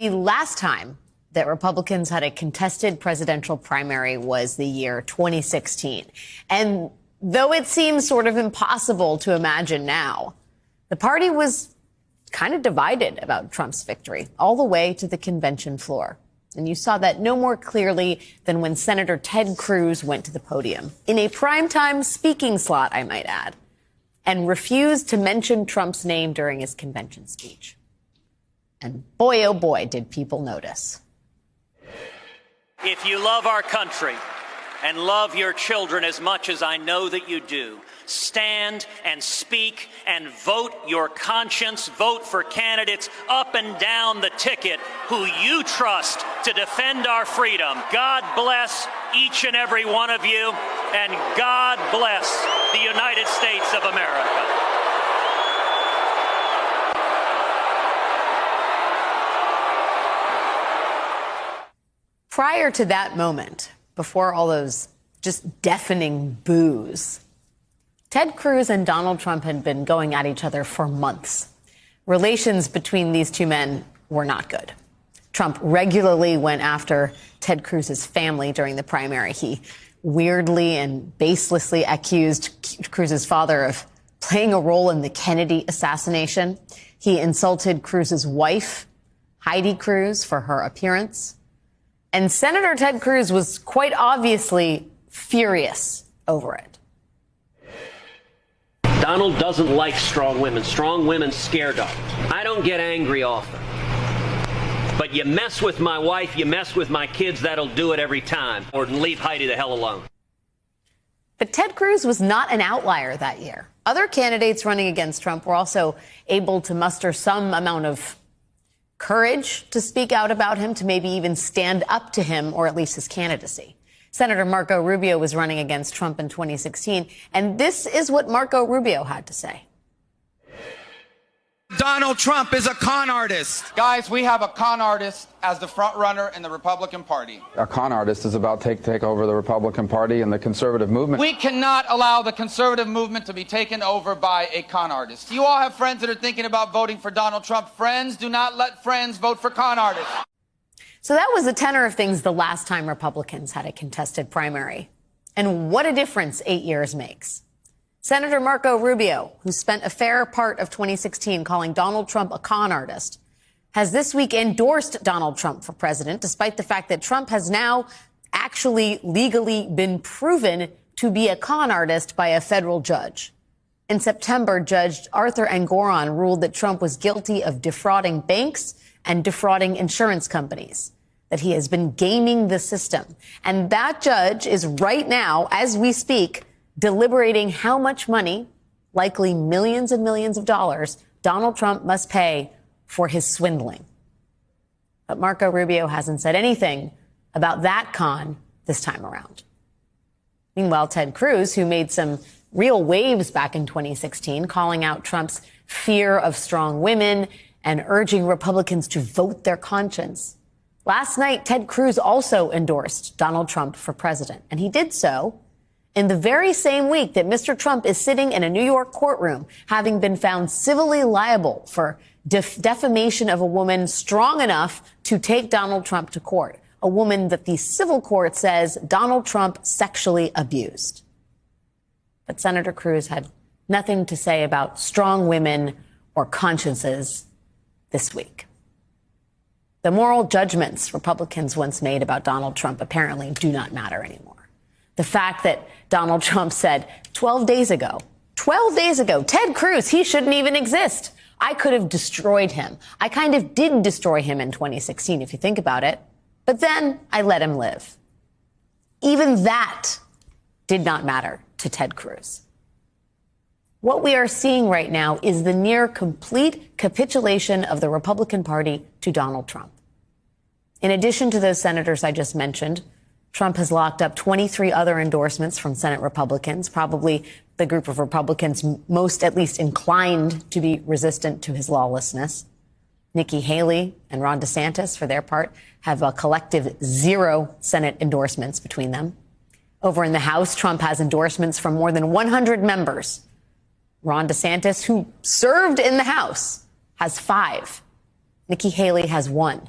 The last time that Republicans had a contested presidential primary was the year 2016. And though it seems sort of impossible to imagine now, the party was kind of divided about Trump's victory all the way to the convention floor. And you saw that no more clearly than when Senator Ted Cruz went to the podium, in a primetime speaking slot, I might add, and refused to mention Trump's name during his convention speech. And boy, oh boy, did people notice. If you love our country and love your children as much as I know that you do, stand and speak and vote your conscience. Vote for candidates up and down the ticket who you trust to defend our freedom. God bless each and every one of you, and God bless the United States of America. Prior to that moment, before all those just deafening boos, Ted Cruz and Donald Trump had been going at each other for months. Relations between these two men were not good. Trump regularly went after Ted Cruz's family during the primary. He weirdly and baselessly accused Cruz's father of playing a role in the Kennedy assassination. He insulted Cruz's wife, Heidi Cruz, for her appearance. And Senator Ted Cruz was quite obviously furious over it. Donald doesn't like strong women. Strong women scared of. I don't get angry often. But you mess with my wife, you mess with my kids, that'll do it every time. Or leave Heidi the hell alone. But Ted Cruz was not an outlier that year. Other candidates running against Trump were also able to muster some amount of courage to speak out about him, to maybe even stand up to him, or at least his candidacy. Senator Marco Rubio was running against Trump in 2016, and this is what Marco Rubio had to say. Donald Trump is a con artist. Guys, we have a con artist as the front runner in the Republican Party. A con artist is about to take over the Republican Party and the conservative movement. We cannot allow the conservative movement to be taken over by a con artist. You all have friends that are thinking about voting for Donald Trump. Friends, do not let friends vote for con artists. So that was the tenor of things the last time Republicans had a contested primary. And what a difference 8 years makes. Senator Marco Rubio, who spent a fair part of 2016 calling Donald Trump a con artist, has this week endorsed Donald Trump for president, despite the fact that Trump has now actually legally been proven to be a con artist by a federal judge. In September, Judge Arthur Engoron ruled that Trump was guilty of defrauding banks and defrauding insurance companies, that he has been gaming the system. And that judge is right now, as we speak, deliberating how much money, likely millions and millions of dollars, Donald Trump must pay for his swindling. But Marco Rubio hasn't said anything about that con this time around. Meanwhile, Ted Cruz, who made some real waves back in 2016, calling out Trump's fear of strong women and urging Republicans to vote their conscience. Last night, Ted Cruz also endorsed Donald Trump for president, and he did so in the very same week that Mr. Trump is sitting in a New York courtroom, having been found civilly liable for defamation of a woman strong enough to take Donald Trump to court, a woman that the civil court says Donald Trump sexually abused. But Senator Cruz had nothing to say about strong women or consciences this week. The moral judgments Republicans once made about Donald Trump apparently do not matter anymore. The fact that Donald Trump said 12 days ago, Ted Cruz, he shouldn't even exist. I could have destroyed him. I kind of did destroy him in 2016, if you think about it. But then I let him live. Even that did not matter to Ted Cruz. What we are seeing right now is the near complete capitulation of the Republican Party to Donald Trump. In addition to those senators I just mentioned, Trump has locked up 23 other endorsements from Senate Republicans, probably the group of Republicans most at least inclined to be resistant to his lawlessness. Nikki Haley and Ron DeSantis, for their part, have a collective 0 Senate endorsements between them. Over in the House, Trump has endorsements from more than 100 members. Ron DeSantis, who served in the House, has 5. Nikki Haley has 1.